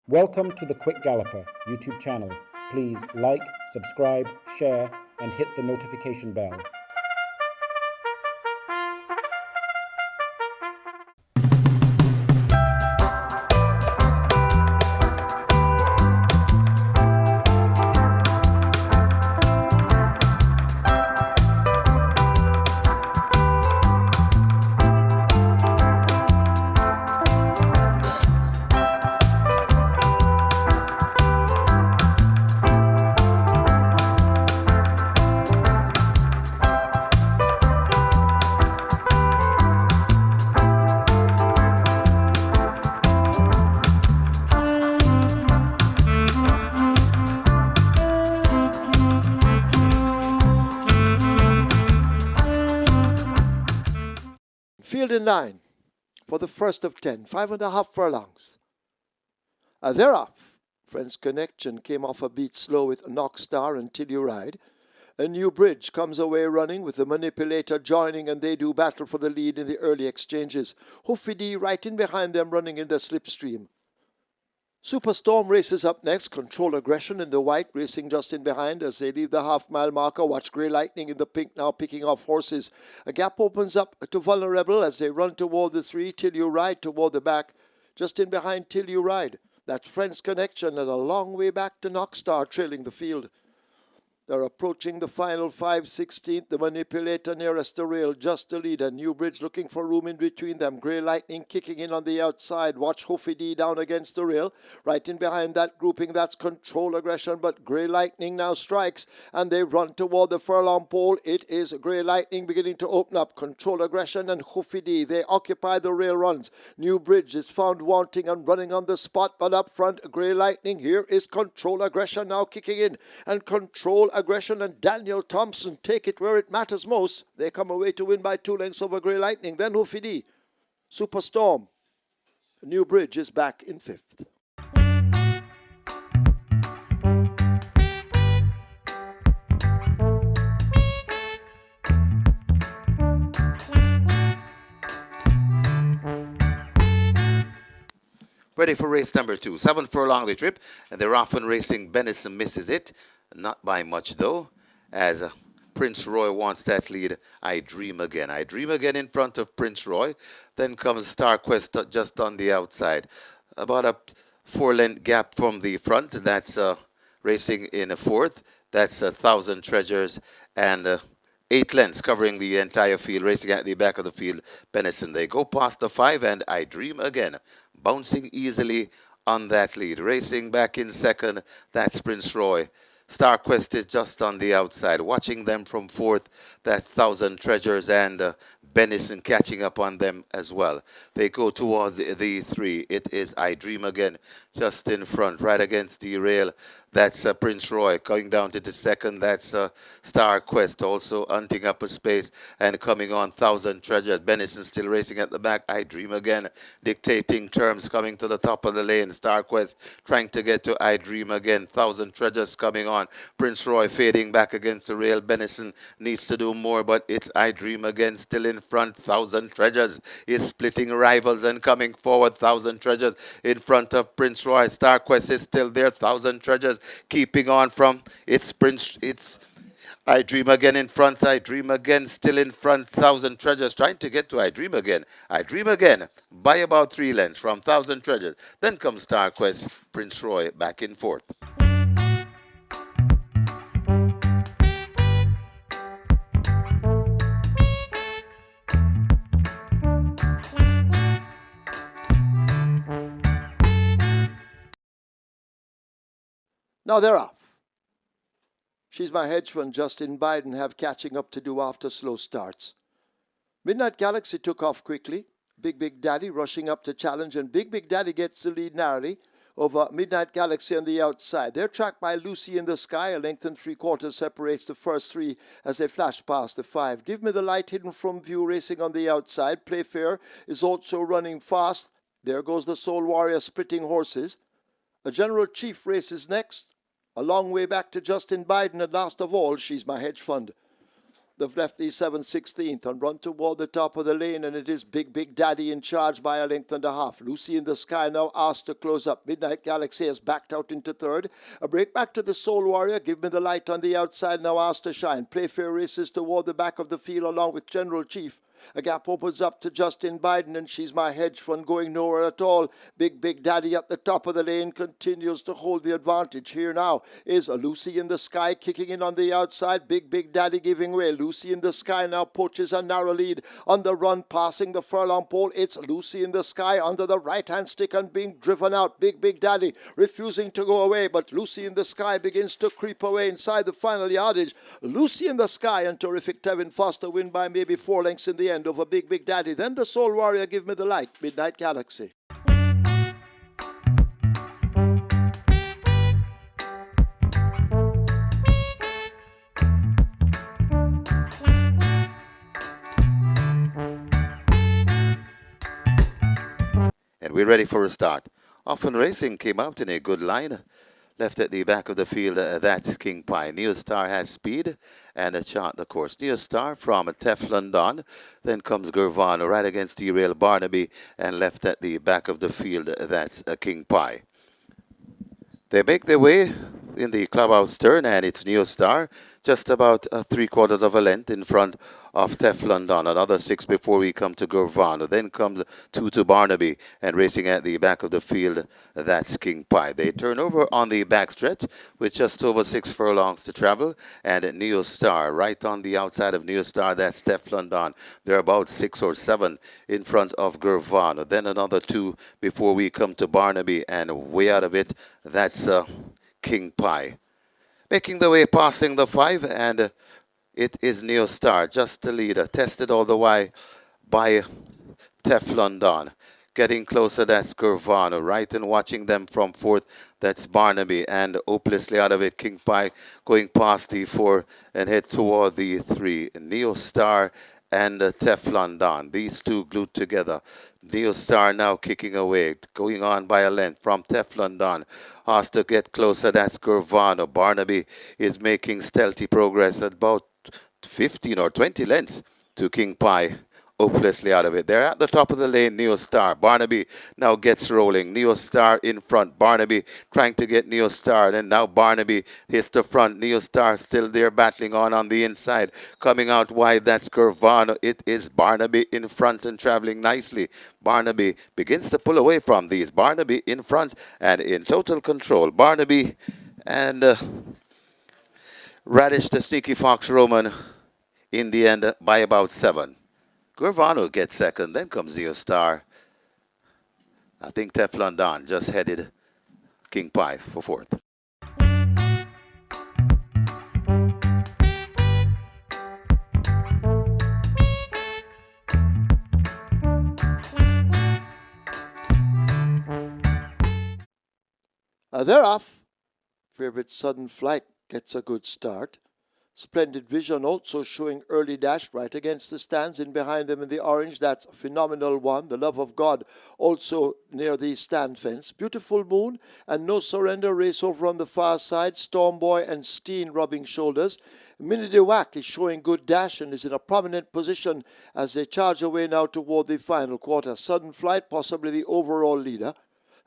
Welcome to the Quick Galloper YouTube channel. Please like, subscribe, share, and hit the notification bell. Field in line for the first of 10, 5.5 furlongs. They're off. Friends Connection came off a beat slow with Knock Star Until You Ride. A New Bridge comes away running with the Manipulator joining, and they do battle for the lead in the early exchanges. Hoofy D right in behind them running in the slipstream. Superstorm races up next. Control Aggression in the white racing just in behind as they leave the half-mile marker. Watch Grey Lightning in the pink now picking off horses. A gap opens up to Vulnerable as they run toward the 3. Till You Ride toward the back. Just in behind Till You Ride. That's Friends Connection and a long way back to Knockstar trailing the field. They're approaching the final 5/16. The Manipulator nearest the rail, just the leader. New Bridge looking for room in between them. Grey Lightning kicking in on the outside. Watch Hoofy D down against the rail. Right in behind that grouping, that's Control Aggression. But Grey Lightning now strikes, and they run toward the furlong pole. It is Grey Lightning beginning to open up. Control Aggression and Hoofy D, they occupy the rail runs. New Bridge is found wanting and running on the spot, but up front, Grey Lightning. Here is Control Aggression now kicking in, and Control Aggression and Daniel Thompson take it where it matters most. They come away to win by 2 lengths over Grey Lightning. Then Hoofy D. Superstorm. New Bridge is back in 5th. Ready for race number 2. 7 furlong the trip, and they're often racing. Benison misses it, not by much though, as Prince Roy wants that lead. I Dream Again. I Dream Again in front of Prince Roy. Then comes Star Quest just on the outside. About a 4-length gap from the front. That's racing in a 4th. That's 1,000 Treasures, and 8 lengths covering the entire field, racing at the back of the field. Benison. They go past the 5, and I Dream Again, bouncing easily on that lead. Racing back in 2nd, that's Prince Roy. Star Quest is just on the outside. Watching them from 4th, that 1,000 Treasures, and Benison catching up on them as well. They go toward the 3. It is I Dream Again just in front, right against the rail. That's Prince Roy. Going down to the 2nd, that's Star Quest, also hunting up a space and coming on 1,000 Treasures. Benison still racing at the back. I Dream Again dictating terms, coming to the top of the lane. Star Quest trying to get to I Dream Again. 1,000 Treasures coming on. Prince Roy fading back against the rail. Benison needs to do more, but it's I Dream Again still in front. 1,000 Treasures is splitting rivals and coming forward. 1,000 Treasures in front of Prince Roy. Star Quest is still there. 1,000 Treasures keeping on from its Prince. It's I Dream Again in front. I Dream Again still in front. 1,000 Treasures trying to get to I Dream Again. I Dream Again by about 3 lengths from 1,000 Treasures. Then comes Star Quest. Prince Roy back in 4th. Now they're off. She's My Hedge Fund, Justin Biden have catching up to do after slow starts. Midnight Galaxy took off quickly. Big Daddy rushing up to challenge, and Big Daddy gets the lead narrowly over Midnight Galaxy on the outside. They're tracked by Lucy in the Sky. A length and 3/4 separates the first 3 as they flash past the 5. Give Me the Light hidden from view racing on the outside. Playfair is also running fast. There goes the Soul Warrior splitting horses. A General Chief races next. A long way back to Justin Biden, and last of all, She's My Hedge Fund. They've left the 7/16th and run toward the top of the lane, and it is Big Daddy in charge by a length and a half. Lucy in the Sky now asked to close up. Midnight Galaxy has backed out into third. A break back to the Soul Warrior. Give me the light on the outside, now asked to shine. Playfair races toward the back of the field along with General Chief. A gap opens up to Justin Biden, and she's my hedge fund going nowhere at all. Big Daddy at the top of the lane continues to hold the advantage. Here now is a Lucy in the Sky kicking in on the outside. Big Daddy giving way. Lucy in the Sky now poaches a narrow lead on the run, passing the furlong pole. It's Lucy in the Sky under the right-hand stick and being driven out. Big Daddy refusing to go away, but Lucy in the Sky begins to creep away inside the final yardage. Lucy in the Sky and terrific Tevin Foster win by maybe 4 lengths in the end over Big Daddy. Then the Soul Warrior, Give Me the Light, Midnight Galaxy. And we're ready for a start. Often Racing came out in a good line. Left at the back of the field, that's King Pie. Neo Star has speed and a chart the course. Neo Star from Teflon Don. Then comes Gurvano right against Derail Barnaby, and left at the back of the field, that's King Pie. They make their way in the clubhouse turn, and it's Neo Star just about 3/4 of a length in front of Teflon Don. Another 6 before we come to Gurvano. Then comes 2 to Barnaby, and racing at the back of the field, that's King Pie. They turn over on the backstretch with just over 6 furlongs to travel, and Neo Star right on the outside of Neo Star, that's Teflon Don. They're about 6 or 7 in front of Gurvano. Then another 2 before we come to Barnaby, and way out of it, that's King Pie. Making the way, passing the 5, and it is Neo Star, just the leader, tested all the way by Teflon Don. Getting closer, that's Gurvano. Right, and watching them from 4th, that's Barnaby. And hopelessly out of it, King Pie going past the 4 and head toward the 3. Neo Star and Teflon Don. These two glued together. Neo Star now kicking away, going on by a length from Teflon Don. Has to get closer, that's Gurvano. Barnaby is making stealthy progress at about 15 or 20 lengths to King Pie. Hopelessly out of it. They're at the top of the lane, Neo Star. Barnaby now gets rolling. Neo Star in front. Barnaby trying to get Neo Star. And now Barnaby hits the front. Neo Star still there battling on the inside. Coming out wide, that's Gurvano. It is Barnaby in front and traveling nicely. Barnaby begins to pull away from these. Barnaby in front and in total control. Barnaby and Radish, the Sneaky Fox Roman, in the end by about 7. Gurvano gets second, then comes Neo Star. I think Teflon Don just headed King Pie for 4th. They're off. Favorite Sudden Flight gets a good start. Splendid Vision also showing early dash right against the stands. In behind them in the orange, that's Phenomenal One. The Love of God also near the stand fence. Beautiful Moon and No Surrender race over on the far side. Stormboy and Steen rubbing shoulders. Minnie de Wack is showing good dash and is in a prominent position as they charge away now toward the final quarter. Sudden Flight possibly the overall leader.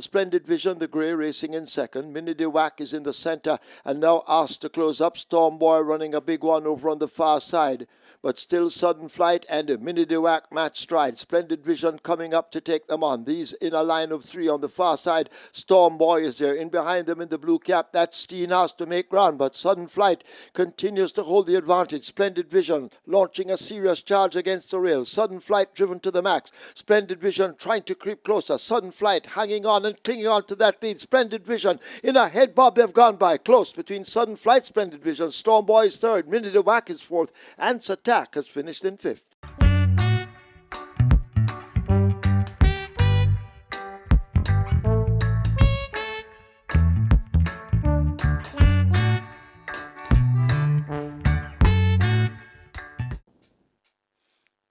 Splendid Vision, the grey, racing in second. Minnie de Wack is in the centre and now asked to close up. Stormboy running a big one over on the far side. But still Sudden Flight and Minnie de Wack match stride. Splendid Vision coming up to take them on. These in a line of 3 on the far side. Stormboy is there. In behind them in the blue cap, that's Steen has to make ground. But Sudden Flight continues to hold the advantage. Splendid Vision launching a serious charge against the rail. Sudden Flight driven to the max. Splendid Vision trying to creep closer. Sudden Flight hanging on and clinging on to that lead. Splendid Vision in a head bob they've gone by. Close between Sudden Flight, Splendid Vision. Stormboy is 3rd. Minnie de Wack is 4th. And Attack has finished in 5th.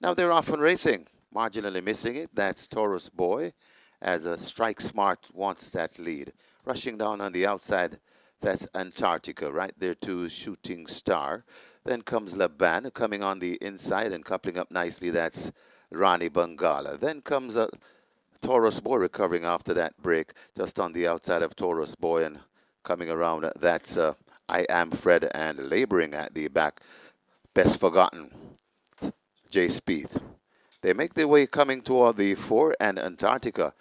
Now they're off and racing. Marginally missing it, that's Taurus Boy, as a Strike Smart wants that lead. Rushing down on the outside, that's Antarctica. Right there to Shooting Star. Then comes Laban coming on the inside and coupling up nicely. That's Rani Bangala. Then comes Taurus Boy recovering after that break, just on the outside of Taurus Boy and coming around. That's I Am Fred and laboring at the back. Best Forgotten, Jay Spieth. They make their way coming toward the 4 and Antarctica,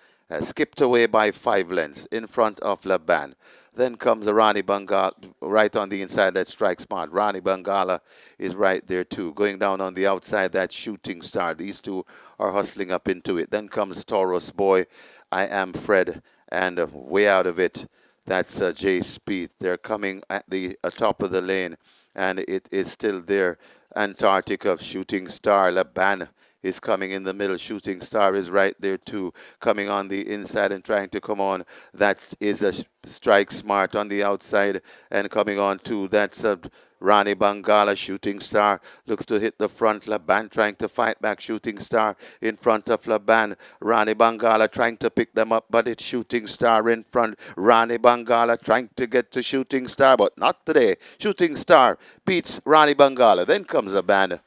skipped away by 5 lengths in front of Laban. Then comes the Rani Bangala right on the inside, that strike smart. Rani Bangala is right there too. Going down on the outside, that Shooting Star. These two are hustling up into it. Then comes Taurus Boy, I Am Fred, and way out of it, that's Jay Spieth. They're coming at the top of the lane, and it is still there. Antarctica, Shooting Star, Laban is coming in the middle. Shooting Star is right there too, coming on the inside and trying to come on. That is a Strike Smart on the outside and coming on too. That's a Rani Bangala. Shooting Star looks to hit the front. Laban trying to fight back. Shooting Star in front of Laban. Rani Bangala trying to pick them up, but it's Shooting Star in front. Rani Bangala trying to get to Shooting Star, but not today. Shooting Star beats Rani Bangala. Then comes Laban.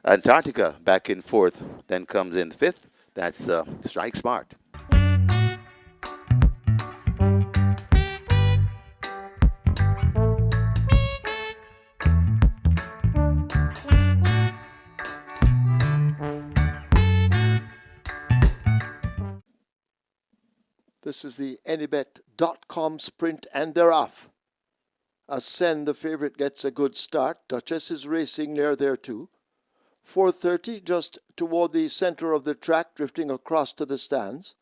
Antarctica back in 4th. Then comes in 5th. That's Strike Smart. This is the Anybet.com sprint, and they're off. Ascend, the favorite, gets a good start. Duchess is racing near there too. 4:30, just toward the center of the track, drifting across to the stands.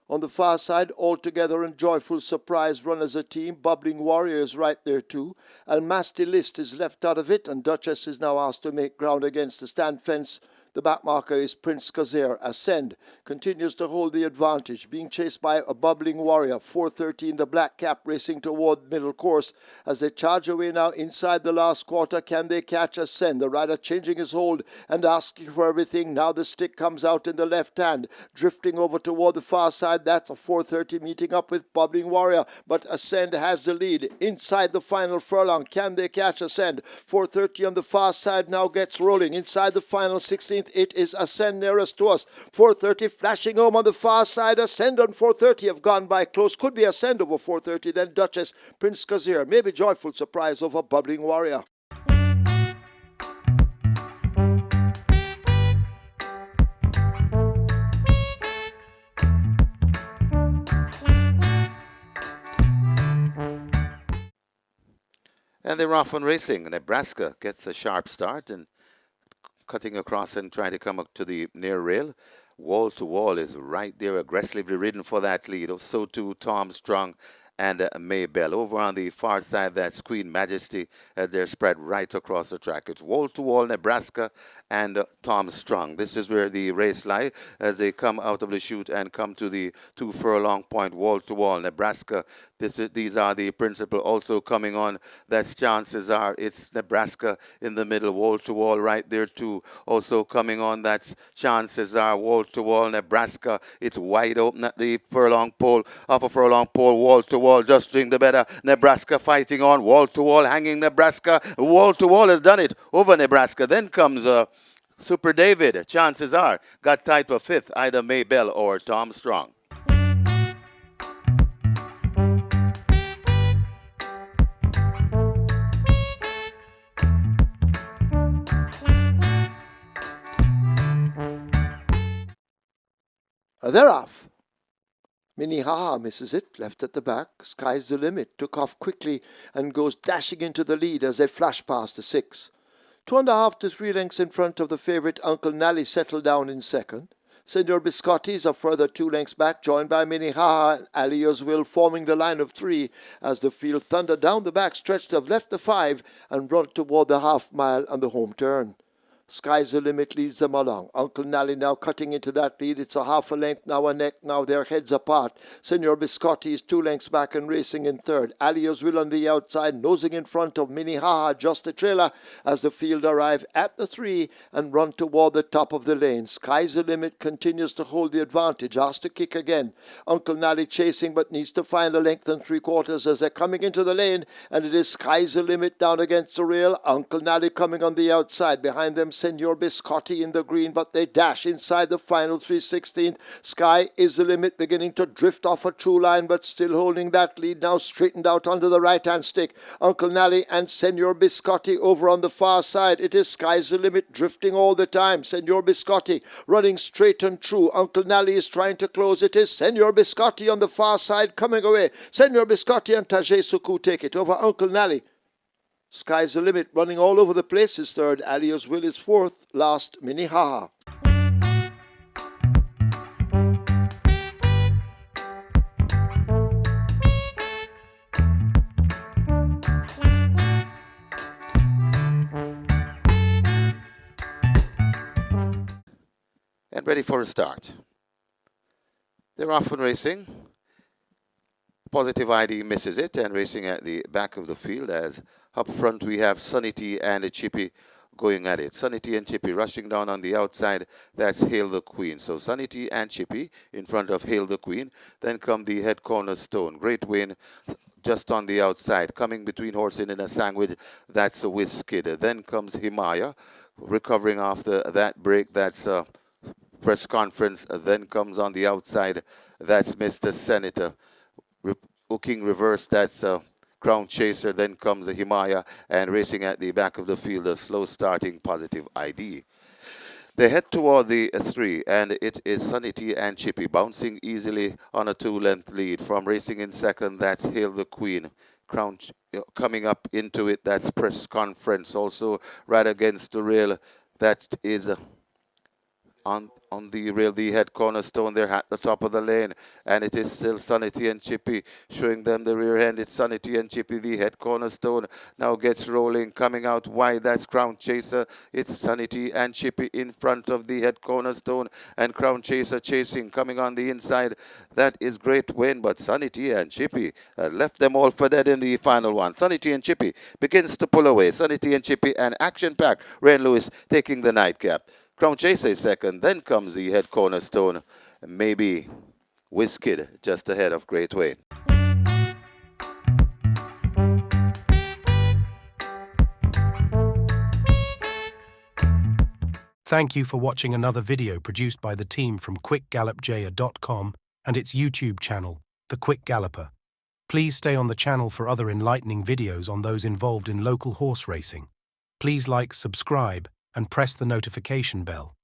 On the far side, Altogether and Joyful Surprise run as a team. Bubbling Warrior is right there too. Almasty List is left out of it, and Duchess is now asked to make ground against the stand fence. The back marker is Prince Kazir. Ascend continues to hold the advantage, being chased by a Bubbling Warrior. 4:13, the black cap racing toward middle course as they charge away now inside the last quarter. Can they catch Ascend? The rider changing his hold and asking for everything. Now the stick comes out in the left hand, drifting over toward the far side. That's a 4:30 meeting up with Bubbling Warrior, but Ascend has the lead inside the final furlong. Can they catch Ascend? 4:30 on the far side now gets rolling inside the final 16th. It is Ascend nearest to us. 4:30 flashing home on the far side. Ascend on 4:30 have gone by close. Could be Ascend over 4:30. Then Duchess, Prince Kazir, maybe Joyful Surprise over Bubbling Warrior. And they're off and racing. Nebraska gets a sharp start and cutting across and trying to come up to the near rail. Wall to Wall is right there, aggressively ridden for that lead. So too Tom Strong and Maybell. Over on the far side, that's Queen Majesty. They're spread right across the track. It's Wall to Wall, Nebraska, and Tom Strong. This is where the race lies as they come out of the chute and come to the 2 furlong point. Wall to Wall, Nebraska. These are the principal also coming on. That's chances are it's Nebraska in the middle. Wall to Wall right there too. Also coming on, that's chances are Wall to Wall, Nebraska. It's wide open at the furlong pole. Off a furlong pole, Wall to Wall just doing the better. Nebraska fighting on. Wall to Wall hanging Nebraska. Wall to Wall has done it over Nebraska. Then comes Super David. Chances are got tied for 5th, either Maybell or Tom Strong. They're off. Minnehaha misses it, left at the back. Sky's the limit. Took off quickly and goes dashing into the lead as they flash past the 6. 2.5 to 3 lengths in front of the favourite. Uncle Nally settled down in second. Senor Biscotti is a further 2 lengths back, joined by Minnehaha and Alia's Will, forming the line of 3 as the field thunder down the back stretch. Have left the 5 and run toward the half mile on the home turn. Sky's the Limit leads them along. Uncle Nally now cutting into that lead. It's a half a length, now a neck, now their heads apart. Senor Biscotti is 2 lengths back and racing in third. Alios will on the outside, nosing in front of Minnehaha, just a trailer as the field arrive at the 3 and run toward the top of the lane. Sky's the Limit continues to hold the advantage, has to kick again. Uncle Nally chasing but needs to find a length and 3/4 as they're coming into the lane, and it is Sky's the Limit down against the rail. Uncle Nally coming on the outside. Behind them, Senor Biscotti in the green, but they dash inside the final 3/16. Sky is the Limit beginning to drift off a true line, but still holding that lead, now straightened out onto the right-hand stick. Uncle Nally and Senor Biscotti over on the far side. It is Sky's the Limit drifting all the time. Senor Biscotti running straight and true. Uncle Nally is trying to close. It is Senor Biscotti on the far side coming away. Senor Biscotti and Tajay Suku take it over Uncle Nally. Sky's the Limit running all over the place is third. Alios Will is fourth. Last, Minnehaha. And ready for a start. They're off and racing. Positive ID misses it and racing at the back of the field as up front we have Sunny T and Chippy going at it. Sunny T and Chippy rushing down on the outside. That's Hail the Queen. So Sunny T and Chippy in front of Hail the Queen. Then come the head cornerstone. Great Win just on the outside. Coming between Horsin and a Sandwich. That's a Whiskid. Then comes Himaya recovering after that break. That's Press Conference. Then comes on the outside. That's Mr. Senator. Hooking reverse, that's Crown Chaser. Then comes the Himaya, and racing at the back of the field, a slow starting Positive ID. They head toward the 3, and it is Sunny T and Chippy bouncing easily on a 2-length lead. From racing in second, that's Hail the Queen. Crown coming up into it, that's Press Conference. Also right against the rail, that is on the rail, the head cornerstone there at the top of the lane, and it is still Sunny T and Chippy showing them the rear end. It's Sunny T and Chippy, the head cornerstone now gets rolling, coming out wide. That's Crown Chaser. It's Sunny T and Chippy in front of the head cornerstone, and Crown Chaser chasing, coming on the inside. That is Great Win, but Sunny T and Chippy left them all for dead in the final one. Sunny T and Chippy begins to pull away. Sunny T and Chippy and Action Pack. Rain Lewis taking the nightcap. Crown Chaser is second, then comes the head cornerstone, maybe Whiskid just ahead of Great Wayne. Thank you for watching another video produced by the team from QuickGallopJaya.com and its YouTube channel, The Quick Galloper. Please stay on the channel for other enlightening videos on those involved in local horse racing. Please like, subscribe, and press the notification bell.